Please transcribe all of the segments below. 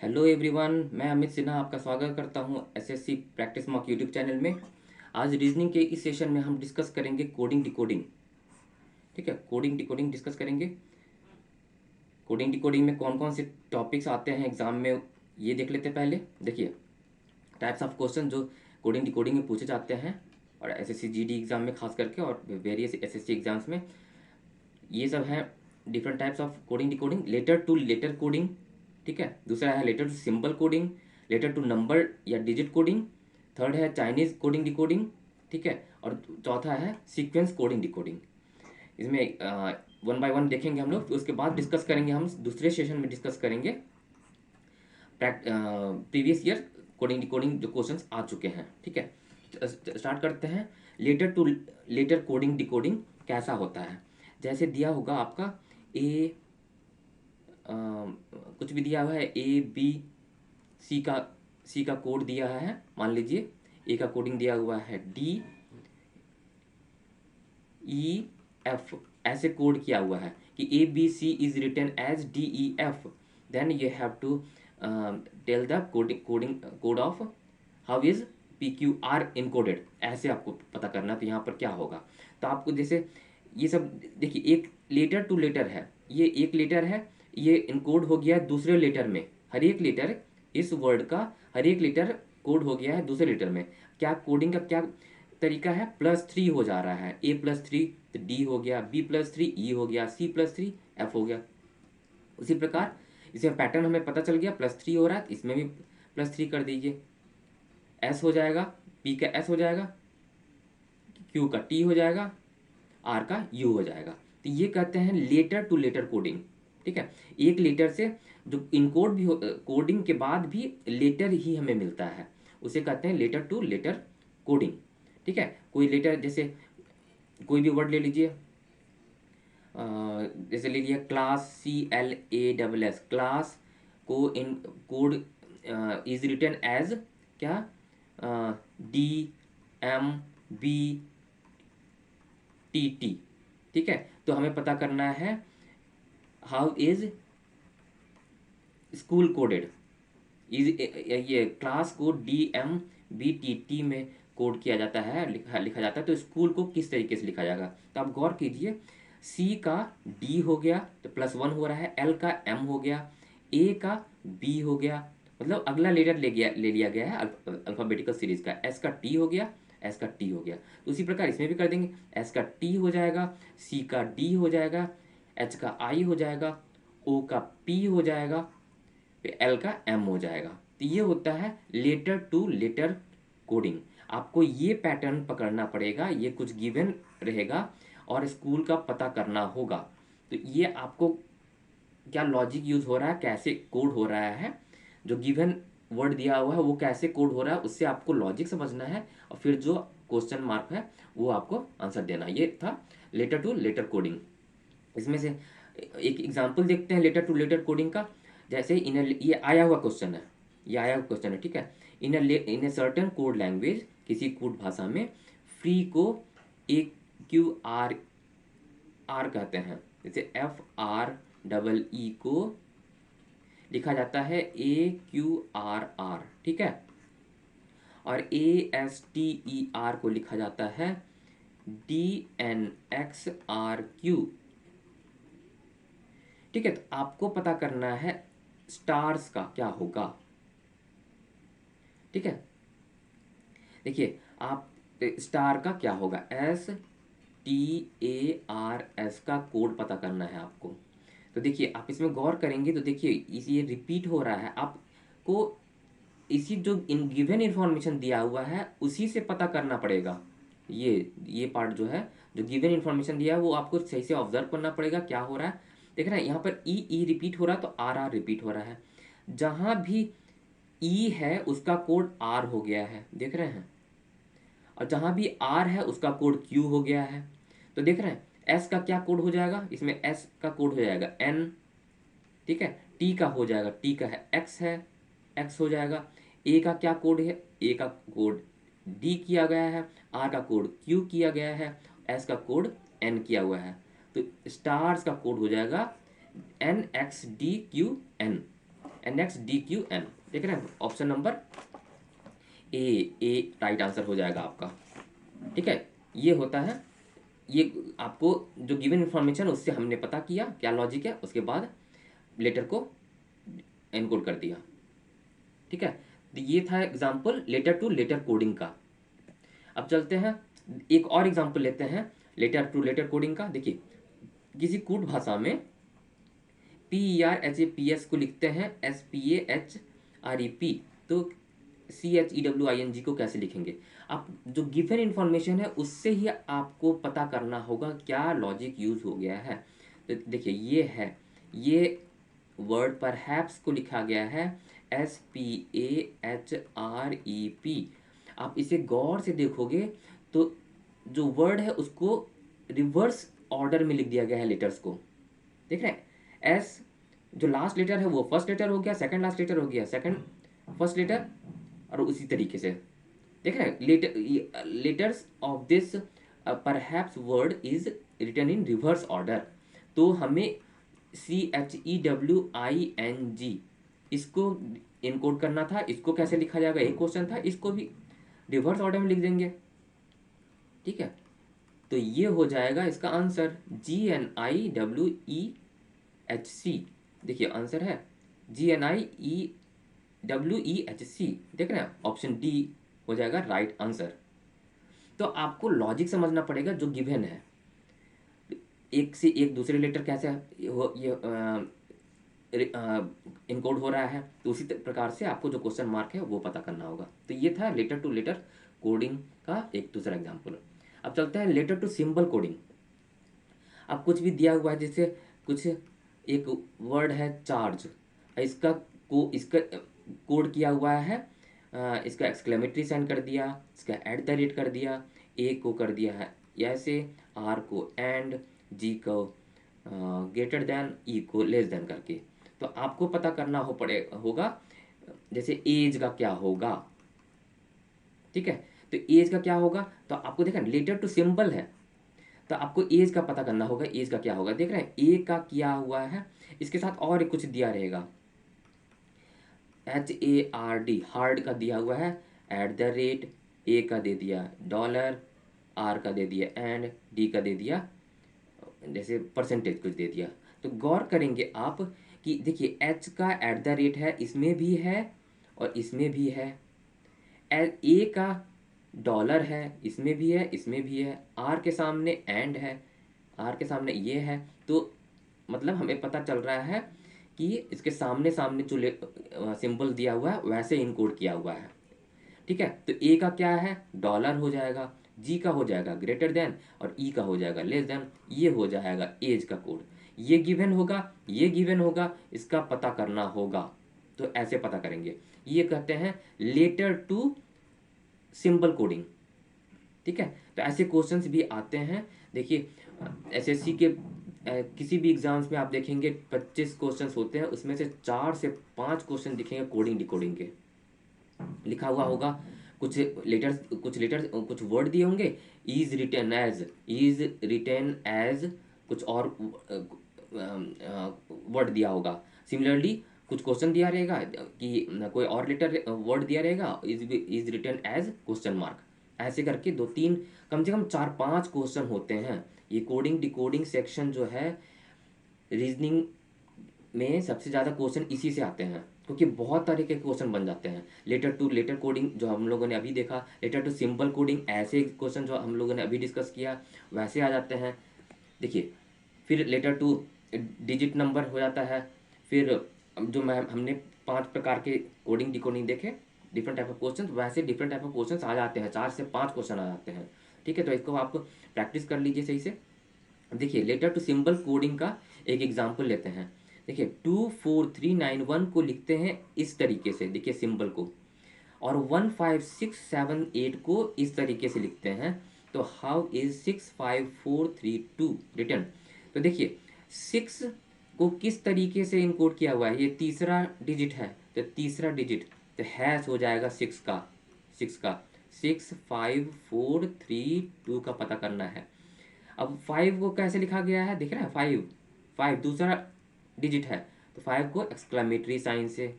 Hello everyone, मैं अमित सिन्हा आपका स्वागत करता हूं SSC practice mock YouTube channel में। आज रीजनिंग के इस सेशन में हम डिस्कस करेंगे कोडिंग डिकोडिंग। ठीक है, कोडिंग डिकोडिंग डिस्कस करेंगे। कोडिंग डिकोडिंग में कौन कौन से टॉपिक्स आते हैं एग्जाम में, ये देख लेते हैं। पहले देखिए टाइप्स ऑफ क्वेश्चन जो कोडिंग डिकोडिंग में पूछे जाते हैं, और एसएससी जीडी एग्जाम में खास करके और वेरियस एसएससी एग्जाम्स में ये सब हैं। Different types of coding decoding, letter to letter coding. ठीक है, दूसरा है letter to symbol coding, letter to number या डिजिट कोडिंग। थर्ड है चाइनीज कोडिंग डिकोडिंग। ठीक है, और चौथा है सीक्वेंस कोडिंग डिकोडिंग। इसमें वन बाय वन देखेंगे हम लोग, फिर उसके बाद डिस्कस करेंगे। हम दूसरे सेशन में डिस्कस करेंगे प्रीवियस ईयर कोडिंग डिकोडिंग जो क्वेश्चंस आ चुके हैं। ठीक है, स्टार्ट करते हैं। Letter to letter coding decoding कैसा होता है? जैसे दिया होगा आपका ए, कुछ भी दिया हुआ है, ए बी सी का कोड दिया है। मान लीजिए ए का कोडिंग दिया हुआ है डी ई एफ, ऐसे कोड किया हुआ है कि A B C is written as D E F. Then you have to tell the coding code of how is P Q R encoded. ऐसे आपको पता करना, तो यहाँ पर क्या होगा। तो आपको जैसे ये सब देखिए, एक लेटर टू लेटर है, ये एक लेटर है, ये इनकोड हो गया दूसरे लेटर में। हर एक लेटर, इस वर्ड का हर एक लेटर कोड हो गया है दूसरे लेटर में। क्या कोडिंग का क्या तरीका है? +3 हो जा रहा है। A+3 तो D हो गया, B+3 E हो गया, C+3 F हो गया। उसी प्रकार इसमें पैटर्न हमें पता चल गया, +3 हो रहा है, इसमें भी +3 कर दीजिए। S हो जाएगा, P का S हो जाएगा, Q का T हो जाएगा, R का U हो जाएगा। तो ये कहते हैं लेटर टू लेटर कोडिंग। ठीक है, एक लेटर से जो इनकोड भी हो, कोडिंग के बाद भी लेटर ही हमें मिलता है, उसे कहते हैं लेटर टू लेटर कोडिंग। ठीक है, कोई लेटर जैसे कोई भी वर्ड ले लीजिए, जैसे ले लिया क्लास, CLASS, क्लास को इन कोड इज रिटन एज क्या, DMBTT। ठीक है, तो हमें पता करना है how is school coded. Is ये क्लास को DMBTT में कोड किया जाता है, लिखा जाता है। तो स्कूल को किस तरीके से लिखा जाएगा? तो आप गौर कीजिए, C का D हो गया तो +1 हो रहा है, L का M हो गया, A का B हो गया, मतलब अगला लेटर ले लिया गया है अल्फ़ाबेटिकल सीरीज का। S का T हो गया, S का T हो गया। तो उसी प्रकार इसमें भी कर देंगे, S का T हो जाएगा, C का D हो जाएगा, H का I हो जाएगा, O का P हो जाएगा, फिर L का M हो जाएगा। तो ये होता है लेटर टू लेटर कोडिंग। आपको ये पैटर्न पकड़ना पड़ेगा, ये कुछ गिवन रहेगा और स्कूल का पता करना होगा। तो ये आपको क्या लॉजिक यूज हो रहा है, कैसे कोड हो रहा है, जो गिवन वर्ड दिया हुआ है वो कैसे कोड हो रहा है, उससे आपको लॉजिक समझना है, और फिर जो क्वेश्चन मार्क है वो आपको आंसर देना। ये था लेटर टू लेटर कोडिंग। इसमें से एक एग्जांपल देखते हैं लेटर टू लेटर कोडिंग का। जैसे ये आया हुआ क्वेश्चन है, ये आया हुआ क्वेश्चन है। ठीक है, इन ए सर्टेन कोड लैंग्वेज, किसी कोड भाषा में फ्री को AQR कहते हैं। जैसे FREE को लिखा जाता है AQRR। ठीक है, और ASTER को लिखा जाता है DNXRQ। ठीक है, तो आपको पता करना है स्टार्स का क्या होगा। ठीक है, देखिए आप स्टार का क्या होगा, STARS का कोड पता करना है आपको। तो देखिए आप इसमें गौर करेंगे तो देखिए ये रिपीट हो रहा है। आपको इसी जो इन गिवन इन्फॉर्मेशन दिया हुआ है उसी से पता करना पड़ेगा। ये पार्ट जो है, जो गिवन इन्फॉर्मेशन दिया है वो आपको सही से ऑब्जर्व करना पड़ेगा क्या हो रहा है। देख रहे हैं यहाँ पर ई रिपीट हो रहा है तो आर रिपीट हो रहा है। जहाँ भी ई है उसका कोड आर हो गया है, देख रहे हैं, और जहाँ भी आर है उसका कोड क्यू हो गया है। तो देख रहे हैं एस का क्या कोड हो जाएगा, इसमें एस का कोड हो जाएगा एन। ठीक है, टी का हो जाएगा, टी का है एक्स हो जाएगा। ए का क्या कोड है, ए का कोड डी किया गया है, आर का कोड क्यू किया गया है, एस का कोड एन किया हुआ है। तो स्टार्स का कोड हो जाएगा NXDQN। NXDQN। देख रहे हैं, option number A right answer हो जाएगा आपका। ठीक है, ये होता है, ये आपको जो गिवन इन्फॉर्मेशन उससे हमने पता किया क्या लॉजिक है, उसके बाद लेटर को एनकोड कर दिया। ठीक है, तो ये था example letter to letter coding का। अब चलते हैं, एक और एग्जाम्पल लेते हैं लेटर टू लेटर कोडिंग का। देखिए, किसी कूट भाषा में PERHAPS को लिखते हैं SPAHREP, तो CHEWING को कैसे लिखेंगे? आप जो गिवन इन्फॉर्मेशन है उससे ही आपको पता करना होगा क्या लॉजिक यूज हो गया है। तो देखिए, ये वर्ड परहैप्स को लिखा गया है SPAHREP। आप इसे गौर से देखोगे तो जो वर्ड है उसको रिवर्स ऑर्डर में लिख दिया गया है लेटर्स को। देख रहे हैं, एस जो लास्ट लेटर है वो फर्स्ट लेटर हो गया, सेकंड लास्ट लेटर हो गया सेकंड फर्स्ट लेटर, और उसी तरीके से देख रहे हैं letters of this perhaps word is written in reverse order. तो हमें CHEWING इसको इनकोड करना था, इसको कैसे लिखा जाएगा एक क्वेश्चन था, इसको भी रिवर्स ऑर्डर में लिख देंगे। ठीक है, तो ये हो जाएगा इसका आंसर GNIWEHC। देखिए आंसर है GNIWEHC। देख रहे हैं, ऑप्शन डी हो जाएगा राइट आंसर। तो आपको लॉजिक समझना पड़ेगा जो गिवन है, एक से एक दूसरे लेटर कैसे ये इनकोड हो रहा है, तो उसी प्रकार से आपको जो क्वेश्चन मार्क है वो पता करना होगा। तो ये था लेटर टू लेटर कोडिंग का एक दूसरा एग्जाम्पल। अब चलते हैं लेटर टू सिंबल कोडिंग। अब कुछ भी दिया हुआ है, जैसे कुछ एक वर्ड है चार्ज, इसका कोड किया हुआ है, इसका एक्सक्लेमेटरी साइन कर दिया, इसका एट द रेट कर दिया, ए को कर दिया है ऐसे, आर को एंड, जी को ग्रेटर देन, ई को लेस देन करके। तो आपको पता करना होगा जैसे एज का क्या होगा। ठीक है, तो एज का क्या होगा, तो आपको देखा लेटर टू सिंबल है तो आपको एज का पता करना होगा, एज का क्या होगा। देख रहे हैं, ए का किया हुआ है, इसके साथ और एक कुछ दिया रहेगा, HARD हार्ड का दिया हुआ है, एट द रेट, ए का दे दिया डॉलर, आर का दे दिया एंड, डी का दे दिया जैसे परसेंटेज कुछ दे दिया। तो गौर करेंगे आप कि देखिए एच का एट द रेट है, इसमें भी है और इसमें भी है, ए का डॉलर है, इसमें भी है इसमें भी है, आर के सामने एंड है, आर के सामने ये है। तो मतलब हमें पता चल रहा है कि इसके सामने सामने जो सिंबल दिया हुआ है वैसे इनकोड किया हुआ है। ठीक है, तो ए का क्या है डॉलर हो जाएगा, जी का हो जाएगा ग्रेटर देन, और ई का हो जाएगा लेस देन। ये हो जाएगा एज का कोड। ये गिवन होगा, ये गिवन होगा, इसका पता करना होगा। तो ऐसे पता करेंगे, ये कहते हैं लेटर टू सिंबल कोडिंग। ठीक है, तो ऐसे क्वेश्चंस भी आते हैं। देखिए एसएससी के किसी भी एग्जाम्स में आप देखेंगे 25 क्वेश्चंस होते हैं, उसमें से 4 से 5 क्वेश्चन दिखेंगे कोडिंग डिकोडिंग के। लिखा हुआ होगा कुछ लेटर्स कुछ वर्ड दिए होंगे, इज रिटन एज कुछ और वर्ड दिया होगा। सिमिलरली कुछ क्वेश्चन दिया रहेगा कि कोई और लेटर वर्ड दिया रहेगा, is written as question mark. ऐसे करके 2-3 कम से कम 4-5 क्वेश्चन होते हैं। ये कोडिंग डिकोडिंग सेक्शन जो है रीजनिंग में सबसे ज़्यादा क्वेश्चन इसी से आते हैं, क्योंकि बहुत तरह के क्वेश्चन बन जाते हैं। लेटर टू लेटर कोडिंग जो हम लोगों ने अभी देखा, लेटर टू सिंबल कोडिंग, ऐसे क्वेश्चन जो हम लोगों ने अभी डिस्कस किया वैसे आ जाते हैं। देखिए, फिर लेटर टू डिजिट नंबर हो जाता है। फिर जो हमने 5 प्रकार के कोडिंग डिकोडिंग देखे, डिफरेंट टाइप ऑफ क्वेश्चन, वैसे डिफरेंट टाइप ऑफ क्वेश्चन आ जाते हैं, 4 से 5 क्वेश्चन आ जाते हैं। ठीक है, तो इसको आप प्रैक्टिस कर लीजिए सही से। देखिए लेटर टू सिंबल कोडिंग का एक एग्जाम्पल लेते हैं। देखिए 24391 को लिखते हैं इस तरीके से, देखिए सिंबल को, और 15678 को इस तरीके से लिखते हैं। तो हाउ इज 65432 रिटर्न? तो देखिए 6 को किस तरीके से इनकोड किया हुआ है, ये तीसरा डिजिट है, तो तीसरा डिजिट तो हैश हो जाएगा 6 का 65432 का पता करना है। अब 5 को कैसे लिखा गया है, देख रहे हैं 5 दूसरा डिजिट है, तो 5 को एक्सक्लेमेटरी साइन से।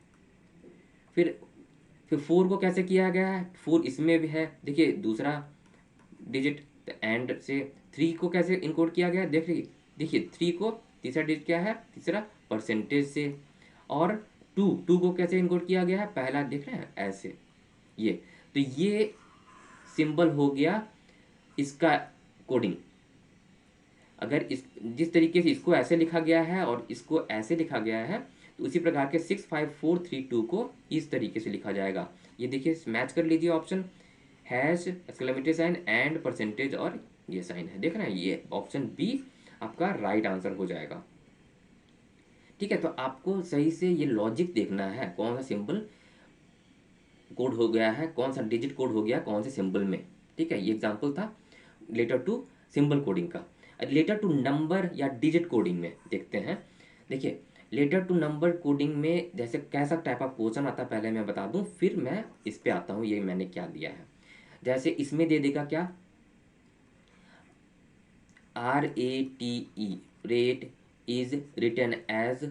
फिर 4 को कैसे किया गया है, 4 इसमें भी है, देखिए दूसरा डिजिट एंड से। 3 को कैसे इनकोड किया गया है, देखिए 3 को तीसरा डिजिट क्या है, तीसरा परसेंटेज से। और 2 को कैसे इनकोड किया गया है, पहला देख रहे हैं ऐसे, ये तो ये सिंबल हो गया इसका कोडिंग। अगर इस जिस तरीके से इसको ऐसे लिखा गया है और इसको ऐसे लिखा गया है, तो उसी प्रकार के 65432 को इस तरीके से लिखा जाएगा। ये देखिए मैच कर लीजिए option, hash exclamatory sign and percentage और ये साइन है, देख रहे हैं, ये ऑप्शन बी आपका राइट आंसर हो जाएगा। ठीक है, तो आपको सही से ये लॉजिक देखना है, कौन सा सिंबल कोड हो गया है, कौन सा डिजिट कोड हो गया कौन से सिंबल में। ठीक है, ये एग्जांपल था लेटर टू सिंबल कोडिंग का। लेटर टू नंबर या डिजिट कोडिंग में देखते हैं। देखिए लेटर टू नंबर कोडिंग में जैसे कैसा टाइप ऑफ क्वेश्चन आता है पहले मैं बता दूं, फिर मैं इस पे आता हूं ये मैंने क्या दिया है। जैसे इसमें दे देगा क्या, RATE rate is written as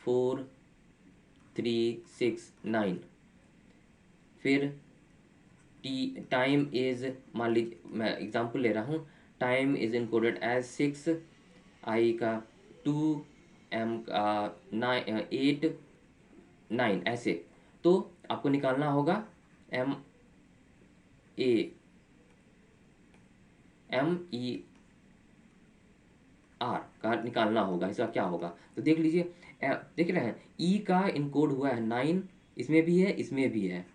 4369। फिर टाइम इज, मान लीजिए मैं एग्जांपल ले रहा हूँ, टाइम इज इनकोडेड एज 6, आई का 2, एम का 8 9 ऐसे। तो आपको निकालना होगा MAMER का निकालना होगा, इसका क्या होगा। तो देख लीजिए, देख रहे हैं ई का इनकोड हुआ है 9, इसमें भी है इसमें भी है,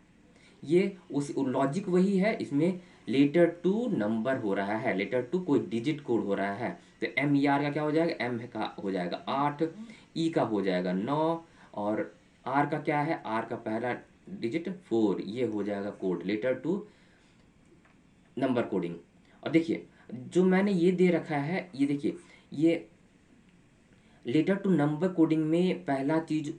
ये उस लॉजिक वही है, इसमें लेटर टू नंबर हो रहा है, लेटर टू कोई डिजिट कोड हो रहा है। तो MER का क्या हो जाएगा, M का हो जाएगा 8, ई का हो जाएगा 9, और आर का क्या है, आर का पहला डिजिट 4, ये हो जाएगा code letter to number coding. और देखिए जो मैंने ये दे रखा है, ये देखिए ये लेटर टू नंबर कोडिंग में पहला चीज़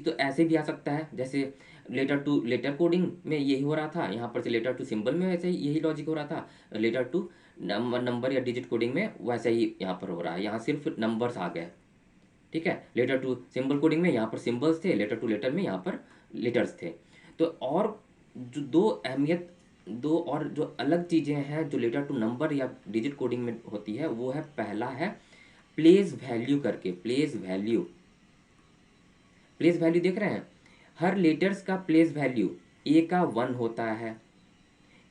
तो ऐसे भी आ सकता है, जैसे लेटर टू लेटर कोडिंग में यही हो रहा था, यहाँ पर से लेटर टू सिंबल में वैसे ही यही लॉजिक हो रहा था, लेटर टू नंबर या डिजिट कोडिंग में वैसे ही यहाँ पर हो रहा है, यहाँ सिर्फ नंबर्स आ गए। ठीक है, लेटर टू सिंबल कोडिंग में यहाँ पर सिंबल्स थे, लेटर टू लेटर में यहाँ पर लेटर्स थे। तो और जो दो और जो अलग चीज़ें हैं जो लेटर टू नंबर या डिजिट कोडिंग में होती है, वो है पहला है प्लेस वैल्यू करके, प्लेस वैल्यू देख रहे हैं, हर लेटर्स का प्लेस वैल्यू, ए का 1 होता है,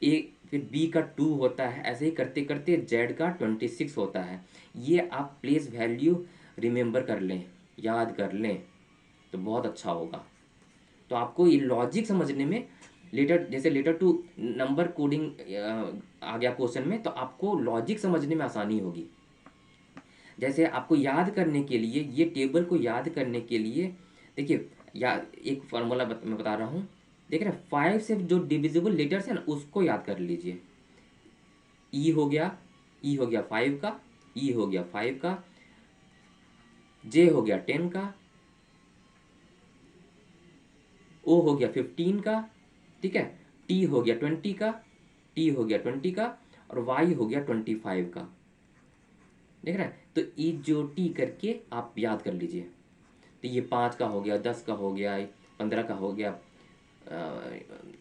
ए फिर बी का 2 होता है, ऐसे ही करते करते जेड का 26 होता है। ये आप प्लेस वैल्यू रिमेंबर कर लें, याद कर लें, तो बहुत अच्छा होगा। तो आपको ये लॉजिक समझने में, लेटर जैसे लेटर टू नंबर कोडिंग आ गया क्वेश्चन में, तो आपको लॉजिक समझने में आसानी होगी। जैसे आपको याद करने के लिए, ये टेबल को याद करने के लिए देखिए, या एक फार्मूला मैं बता रहा हूँ, देख रहे हैं 5 से जो डिविजिबल लेटर्स है ना उसको याद कर लीजिए। ई हो गया 5 का, ई हो गया 5 का, जे हो गया 10 का, ओ हो गया 15 का, ठीक है, टी हो गया 20 का, टी हो गया 20 का, और वाई हो गया 25 का। देख रहे हैं, तो ई जो टी करके आप याद कर लीजिए। तो ये 5 का हो गया, 10 का हो गया, 15 का हो गया,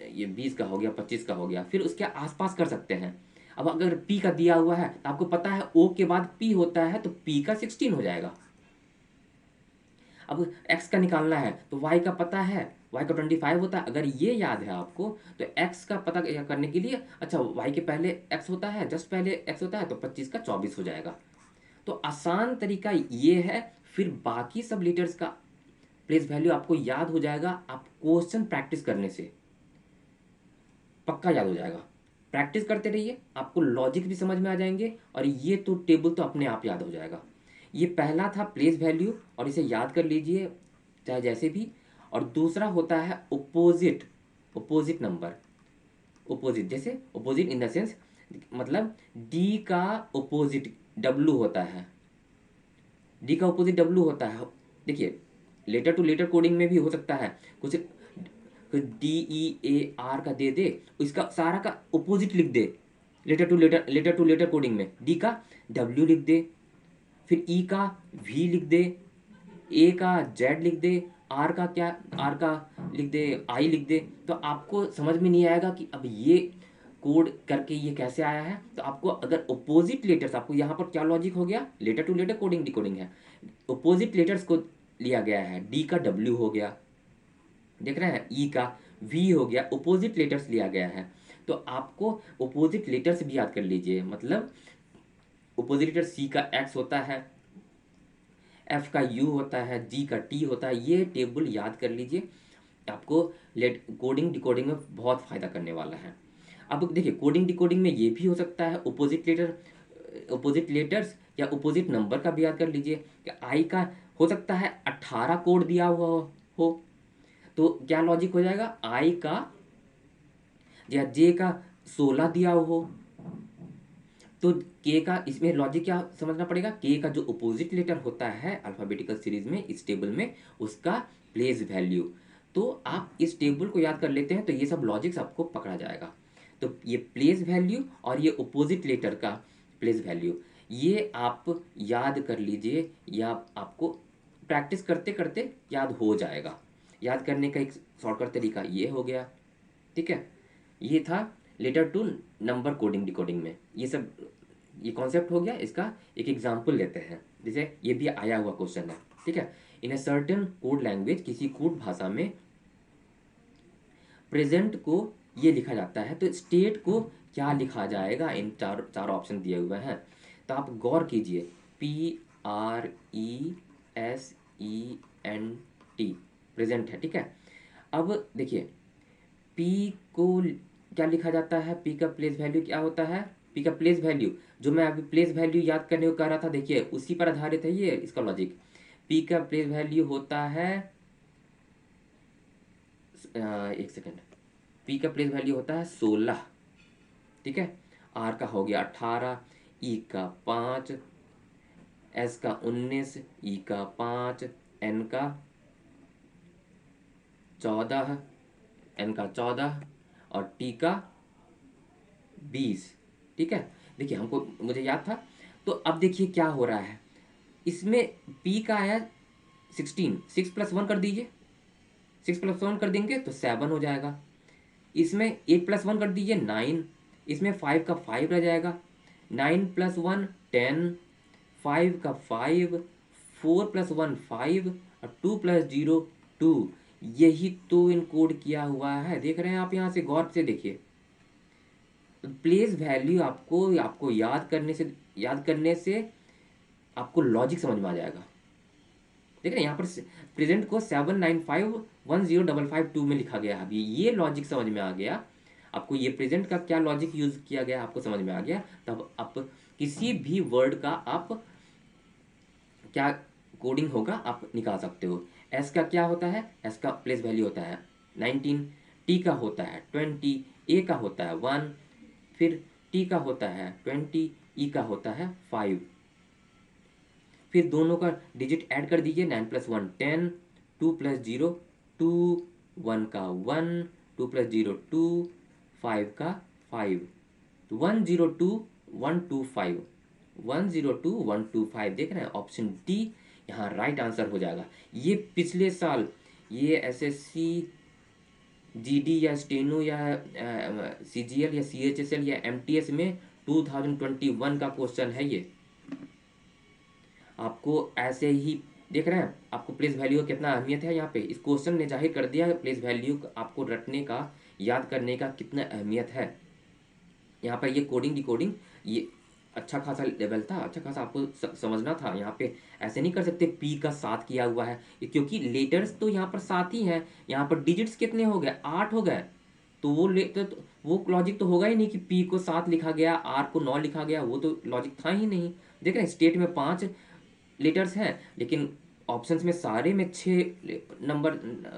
ये 20 का हो गया, 25 का हो गया। फिर उसके आसपास कर सकते हैं। अब अगर पी का दिया हुआ है तो आपको पता है ओ के बाद पी होता है, तो पी का 16 हो जाएगा। अब एक्स का निकालना है तो वाई का पता है, वाई का 25 होता है। अगर ये याद है आपको, तो एक्स का पता करने के लिए, अच्छा वाई के पहले एक्स होता है, जस्ट पहले एक्स होता है, तो 25 का 24 हो जाएगा। तो आसान तरीका ये है। फिर बाकी सब लीटर्स का प्लेस वैल्यू आपको याद हो जाएगा, आप क्वेश्चन प्रैक्टिस करने से पक्का याद हो जाएगा। प्रैक्टिस करते रहिए, आपको लॉजिक भी समझ में आ जाएंगे, और ये तो टेबल तो अपने आप याद हो जाएगा। ये पहला था प्लेस वैल्यू, और इसे याद कर लीजिए चाहे जैसे भी। और दूसरा होता है ओपोजिट नंबर, ओपोजिट, जैसे ओपोजिट इन द सेंस, मतलब डी का ओपोजिट डब्लू होता है, डी का ओपोजिट डब्लू होता है। देखिए लेटर टू लेटर कोडिंग में भी हो सकता है, कुछ DEAR का दे दे, इसका सारा का ओपोजिट लिख दे। लेटर टू लेटर कोडिंग में डी का W लिख दे, फिर ई का V लिख दे, ए का जेड लिख दे, आर का क्या, आर का लिख दे, आई लिख दे, तो आपको समझ में नहीं आएगा कि अब ये कोड करके ये कैसे आया है। तो आपको अगर अपोजिट लेटर्स, आपको यहाँ पर क्या लॉजिक हो गया, letter to letter coding decoding है, अपोजिट लेटर्स को लिया गया है, डी का डब्ल्यू हो गया, देख रहे हैं, ई का वी हो गया, अपोजिट लेटर्स लिया गया है। तो आपको अपोजिट लेटर्स भी याद कर लीजिए, मतलब अपोजिट लेटर सी का एक्स होता है, एफ का यू होता है, जी का टी होता है, ये टेबल याद कर लीजिए, आपको लेट कोडिंग डिकोडिंग में बहुत फ़ायदा करने वाला है। अब देखिए कोडिंग डिकोडिंग में ये भी हो सकता है अपोजिट लेटर, अपोजिट लेटर्स या अपोजिट नंबर का भी याद कर लीजिए कि आई का हो सकता है 18 कोड दिया हुआ हो, तो क्या लॉजिक हो जाएगा, आई का या जे का 16 दिया हो, तो के का इसमें लॉजिक क्या समझना पड़ेगा, के का जो अपोजिट लेटर होता है अल्फ़ाबेटिकल सीरीज में इस टेबल में, उसका प्लेस वैल्यू। तो आप इस टेबल को याद कर लेते हैं तो ये सब लॉजिक्स आपको पकड़ा जाएगा। तो ये प्लेस वैल्यू और ये अपोजिट लेटर का प्लेस वैल्यू, ये आप याद कर लीजिए, या आपको प्रैक्टिस करते करते याद हो जाएगा। याद करने का एक शॉर्टकट तरीका ये हो गया, ठीक है। ये था letter to number coding decoding में, ये सब ये कॉन्सेप्ट हो गया। इसका एक एग्जांपल लेते हैं, जैसे ये भी आया हुआ क्वेश्चन है, ठीक है। इन ए सर्टेन कोड लैंग्वेज, किसी कोड भाषा में प्रेजेंट को ये लिखा जाता है, तो स्टेट को क्या लिखा जाएगा, इन चार चार ऑप्शन दिए हुए हैं। तो आप गौर कीजिए, PRESENT, प्रेजेंट है, ठीक है। अब देखिए पी को क्या लिखा जाता है, पी का प्लेस वैल्यू क्या होता है, पी का प्लेस वैल्यू, जो मैं अभी प्लेस वैल्यू याद करने को कह रहा था, देखिए उसी पर आधारित है ये इसका लॉजिक। पी का प्लेस वैल्यू होता है, एक सेकेंड, पी का प्लेस वैल्यू होता है 16, ठीक है। आर का हो गया 18, ई का 5, एस का 19, ई का 5, एन का 14, एन का 14 और टी का 20, ठीक है। देखिए हमको, मुझे याद था। तो अब देखिए क्या हो रहा है, इसमें पी का आया 16, 6 प्लस 1 कर दीजिए, 6 प्लस 1 कर देंगे तो 7 हो जाएगा। इसमें 8 प्लस 1 कर दीजिए 9, इसमें 5 का 5 रह जाएगा, 9 प्लस 1 10, 5 का 5, 4 प्लस 1 5 और 2 प्लस 0 2। यही तो इनकोड किया हुआ है, देख रहे हैं आप, यहाँ से गौर से देखिए। प्लेस वैल्यू आपको आपको याद करने से आपको लॉजिक समझ में आ जाएगा। देख रहे हैं यहाँ पर प्रेजेंट को 795105552 में लिखा गया है, अभी ये लॉजिक समझ में आ गया आपको, ये प्रेजेंट का क्या लॉजिक यूज किया गया आपको समझ में आ गया। तब आप किसी भी वर्ड का आप क्या कोडिंग होगा आप निकाल सकते हो। एस का क्या होता है, एस का प्लेस वैल्यू होता है 19, टी का होता है 20, ए का होता है 1, फिर टी का होता है 20, ई का होता है 5, फिर दोनों का डिजिट ऐड कर दीजिए, 9 प्लस 1 10, 2 प्लस 0 2, 1 का 1, 2 प्लस 0 2, 5 का 5, 102 125, 102 125, देख रहे हैं ऑप्शन डी यहाँ राइट आंसर हो जाएगा। ये पिछले साल ये एसएससी जीडी या स्टेनो या सीजीएल या सीएचएसएल या एमटीएस में 2021 का क्वेश्चन है ये। आपको ऐसे ही देख रहे हैं, आपको प्लेस वैल्यू का कितना अहमियत है, यहाँ पे इस क्वेश्चन ने जाहिर कर दिया है प्लेस वैल्यू आपको रटने का, याद करने का कितना अहमियत है। यहाँ पर ये कोडिंग डिकोडिंग ये अच्छा खासा लेवल था, अच्छा खासा आपको समझना था। यहाँ पे ऐसे नहीं कर सकते पी का 7 किया हुआ है, क्योंकि लेटर्स तो यहाँ पर 7 ही हैं, यहाँ पर डिजिट्स कितने हो गए, 8 हो गए। तो वो लेटर तो वो लॉजिक तो होगा ही नहीं कि पी को 7 लिखा गया, आर को 9 लिखा गया, वो तो लॉजिक था ही नहीं। देख रहे हैं स्टेट में 5 लेटर्स हैं, लेकिन ऑप्शंस में सारे में 6 नंबर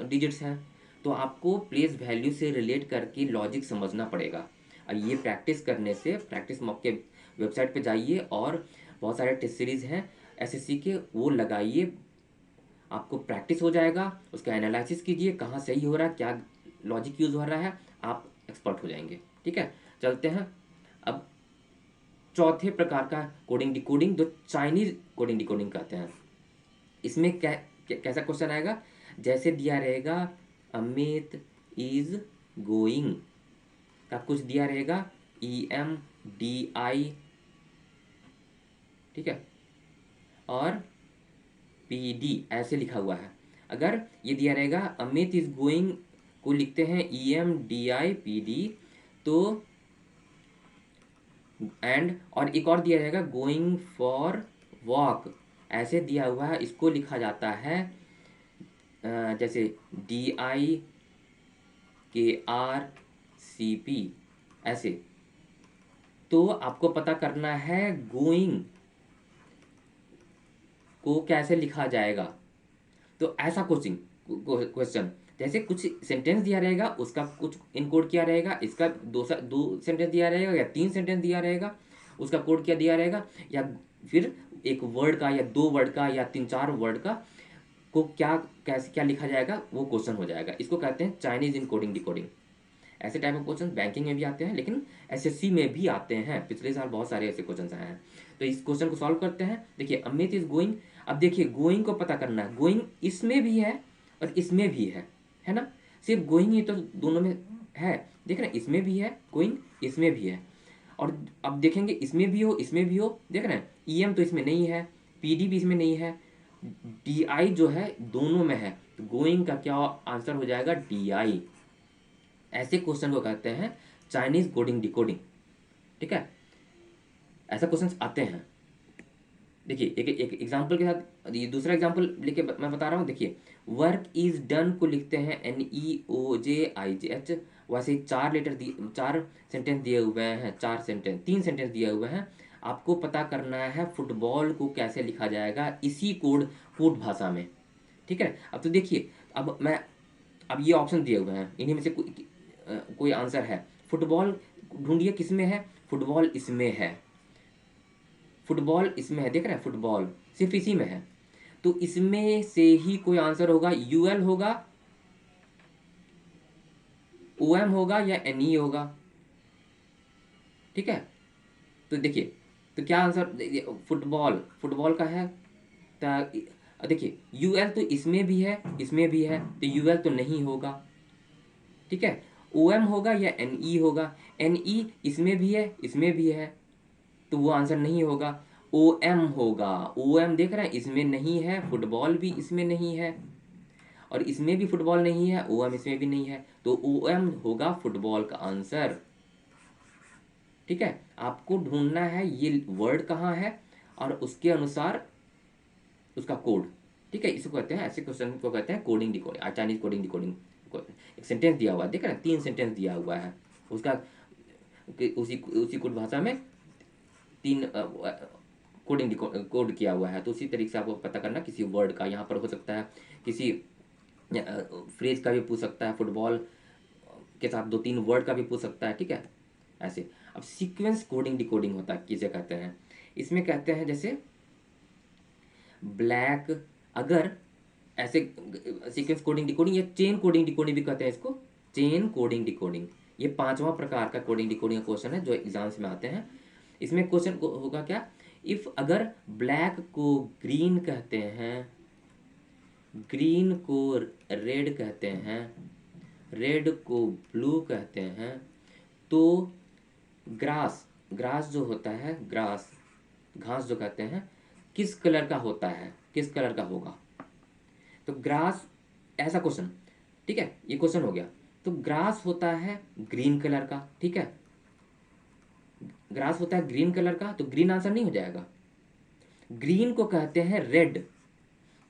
डिजिट्स हैं। तो आपको प्लेस वैल्यू से रिलेट करके लॉजिक समझना पड़ेगा। और ये प्रैक्टिस करने से, प्रैक्टिस मॉक के वेबसाइट पे जाइए और बहुत सारे टेस्ट सीरीज़ हैं एसएससी के, वो लगाइए, आपको प्रैक्टिस हो जाएगा। उसका एनालिसिस कीजिए, कहाँ सही हो रहा है, क्या लॉजिक यूज़ हो रहा है, आप एक्सपर्ट हो जाएंगे। ठीक है, चलते हैं अब चौथे प्रकार का कोडिंग डिकोडिंग, जो चाइनीज कोडिंग डिकोडिंग कहते हैं। इसमें क्या कैसा क्वेश्चन आएगा, जैसे दिया रहेगा अमित इज गोइंग का कुछ दिया रहेगा EMDI, ठीक है, और PD ऐसे लिखा हुआ है। अगर ये दिया रहेगा अमित इज गोइंग को लिखते हैं EMDI PD, तो एंड और एक और दिया रहेगा गोइंग फॉर वॉक ऐसे दिया हुआ है, इसको लिखा जाता है जैसे DIKRCP ऐसे। तो आपको पता करना है गोइंग को कैसे लिखा जाएगा। तो ऐसा क्वेश्चन जैसे कुछ सेंटेंस दिया रहेगा, उसका कुछ इनकोड किया रहेगा, इसका दो सेंटेंस दिया रहेगा या 3 सेंटेंस दिया रहेगा, उसका कोड क्या दिया रहेगा, या फिर एक वर्ड का या 2 वर्ड का या 3-4 वर्ड का को क्या कैसे क्या लिखा जाएगा, वो क्वेश्चन हो जाएगा। इसको कहते हैं चाइनीज इनकोडिंग डिकोडिंग। ऐसे टाइप ऑफ क्वेश्चन बैंकिंग में भी आते हैं, लेकिन SSC में भी आते हैं। पिछले साल बहुत सारे ऐसे क्वेश्चन आए हैं। तो इस क्वेश्चन को सॉल्व करते हैं। देखिए अमित इज गोइंग, अब देखिए गोइंग को पता करना है, गोइंग इसमें भी है और इसमें भी है ना, सिर्फ गोइंग ही तो दोनों में है, देख रहे हैं, इसमें भी है गोइंग, इसमें भी है। और अब देखेंगे इसमें भी हो इसमें भी हो, देख रहे हैं EM तो इसमें नहीं है, PD भी इसमें नहीं है, DI जो है दोनों में है, तो गोइंग का क्या आंसर हो जाएगा, DI। ऐसे क्वेश्चन को कहते हैं चाइनीज कोडिंग डिकोडिंग, ठीक है, ऐसा क्वेश्चन आते हैं। देखिए एक एग्जांपल के साथ ये दूसरा एग्जांपल लेके मैं बता रहा हूँ। देखिए वर्क इज डन को लिखते हैं NEOJIGH, वैसे ही 4 सेंटेंस दिए हुए हैं, 3 सेंटेंस दिए हुए हैं। आपको पता करना है फुटबॉल को कैसे लिखा जाएगा इसी कोड भाषा में, ठीक है। अब तो देखिए अब ये ऑप्शन दिए हुए हैं, इन्हीं में से कोई आंसर है। फुटबॉल ढूंढिए किस में है, फुटबॉल इसमें है, फुटबॉल इसमें है, देख रहे हैं फुटबॉल सिर्फ इसी में है, तो इसमें से ही कोई आंसर होगा, UL होगा, OM होगा या NE होगा, ठीक है। तो देखिए तो क्या आंसर, फुटबॉल का है, देखिए UL तो इसमें भी है इसमें भी है, तो UL तो नहीं होगा, ठीक है। OM होगा या NE होगा, NE इसमें भी है इसमें भी है, तो वो आंसर नहीं होगा। OM होगा, OM देख रहे हैं इसमें नहीं है, फुटबॉल भी इसमें नहीं है और इसमें भी फुटबॉल नहीं है, OM इसमें भी नहीं है, तो OM होगा फुटबॉल का आंसर, ठीक है। आपको ढूंढना है ये वर्ड कहाँ है और उसके अनुसार उसका कोड, ठीक है। इसको कहते हैं, ऐसे क्वेश्चन को कहते हैं coding decoding, Chinese coding decoding. एक सेंटेंस दिया हुआ है, देख रहे हैं 3 सेंटेंस दिया हुआ है, उसका उसी उसी कोड भाषा में 3 कोडिंग कोड किया हुआ है। तो उसी तरीके से आपको पता करना किसी वर्ड का, यहाँ पर हो सकता है किसी फ्रेज का भी पूछ सकता है, फुटबॉल के साथ 2-3 वर्ड का भी पूछ सकता है, ठीक है ऐसे। अब सीक्वेंस कोडिंग डिकोडिंग होता है, किसे कहते हैं, इसमें कहते हैं जैसे ब्लैक, अगर ऐसे सीक्वेंस कोडिंग डिकोडिंग या चेन कोडिंग डिकोडिंग भी कहते हैं इसको, चेन कोडिंग डिकोडिंग, ये 5वां प्रकार का कोडिंग डिकोडिंग क्वेश्चन है जो एग्जाम्स में आते हैं। इसमें क्वेश्चन होगा क्या, इफ अगर ब्लैक को ग्रीन कहते हैं, ग्रीन को रेड कहते हैं, रेड को ब्लू कहते हैं, तो ग्रास जो होता है, घास जो कहते हैं, किस कलर का होता है, किस कलर का होगा। तो ग्रास, ऐसा क्वेश्चन, ठीक है, ये क्वेश्चन हो गया। तो ग्रास होता है ग्रीन कलर का, ठीक है, ग्रास होता है ग्रीन कलर का, तो ग्रीन आंसर नहीं हो जाएगा। ग्रीन को कहते हैं रेड,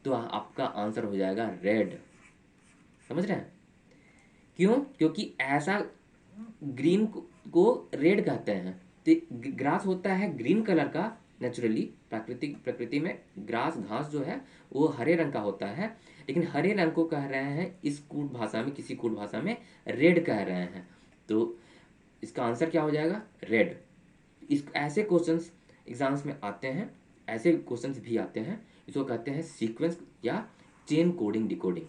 तो आपका आंसर हो जाएगा रेड, समझ रहे हैं क्यों, क्योंकि ऐसा ग्रीन को रेड कहते हैं। तो ग्रास होता है ग्रीन कलर का नेचुरली, प्रकृति में ग्रास घास जो है वो हरे रंग का होता है, लेकिन हरे रंग को कह रहे हैं इस कूट भाषा में, किसी कूट भाषा में रेड कह रहे हैं, तो इसका आंसर क्या हो जाएगा, रेड। इस ऐसे क्वेश्चंस एग्जाम्स में आते हैं, ऐसे क्वेश्चंस भी आते हैं, इसको कहते हैं सीक्वेंस या चेन कोडिंग डिकोडिंग,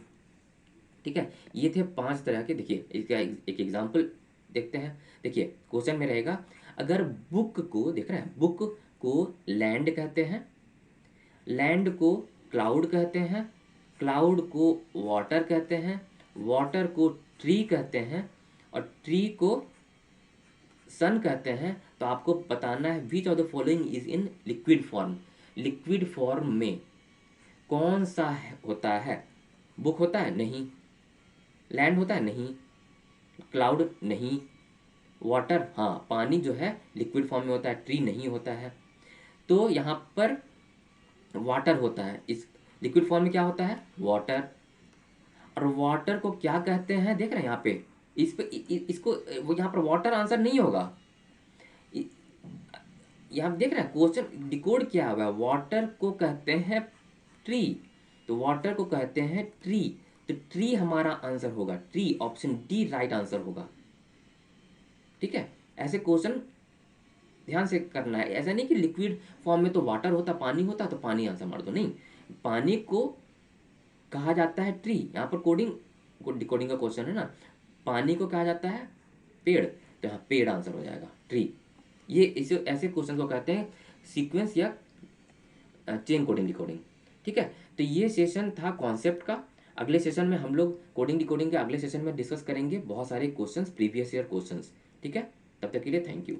ठीक है। ये थे 5 तरह के। देखिए इसका एक एग्जांपल देखते हैं। देखिए क्वेश्चन में रहेगा, अगर बुक को, देख रहे हैं, बुक को लैंड कहते हैं, लैंड को क्लाउड कहते हैं, क्लाउड को वाटर कहते हैं, वाटर को ट्री कहते हैं, और ट्री को सन कहते हैं। तो आपको बताना है which of the following is in liquid form. Liquid form में कौन सा होता है? बुक होता है? नहीं। लैंड होता है? नहीं। क्लाउड? नहीं। वाटर? हाँ, पानी जो है लिक्विड फॉर्म में होता है, ट्री नहीं होता है। तो यहाँ पर वाटर होता है। इस लिक्विड फॉर्म में क्या होता है? वाटर। और वाटर को क्या कहते हैं? देख रहे हैं यहाँ पे, इस पे इसको वो यहाँ पर वाटर आंसर नहीं होगा। इ- यहाँ देख रहे हैं क्वेश्चन डिकोड किया हुआ है। वाटर को कहते हैं ट्री, तो वाटर को कहते हैं ट्री, तो ट्री हमारा आंसर होगा। Tree, option D right answer होगा। ठीक है, ऐसे क्वेश्चन ध्यान से करना है। ऐसा नहीं कि लिक्विड फॉर्म में तो वाटर होता, पानी होता तो पानी आंसर मार दो, नहीं। पानी को कहा जाता है ट्री। यहाँ पर कोडिंग को डिकोडिंग का क्वेश्चन है ना। पानी को कहा जाता है पेड़, तो यहाँ पेड़ आंसर हो जाएगा, ट्री। ये इसे ऐसे क्वेश्चन को कहते हैं सीक्वेंस या चेन कोडिंग डिकोडिंग। ठीक है, तो ये सेशन था कॉन्सेप्ट का। अगले सेशन में हम लोग कोडिंग डिकोडिंग के अगले सेशन में डिस्कस करेंगे बहुत सारे क्वेश्चंस, प्रीवियस ईयर क्वेश्चंस। ठीक है, तब तक के लिए थैंक यू।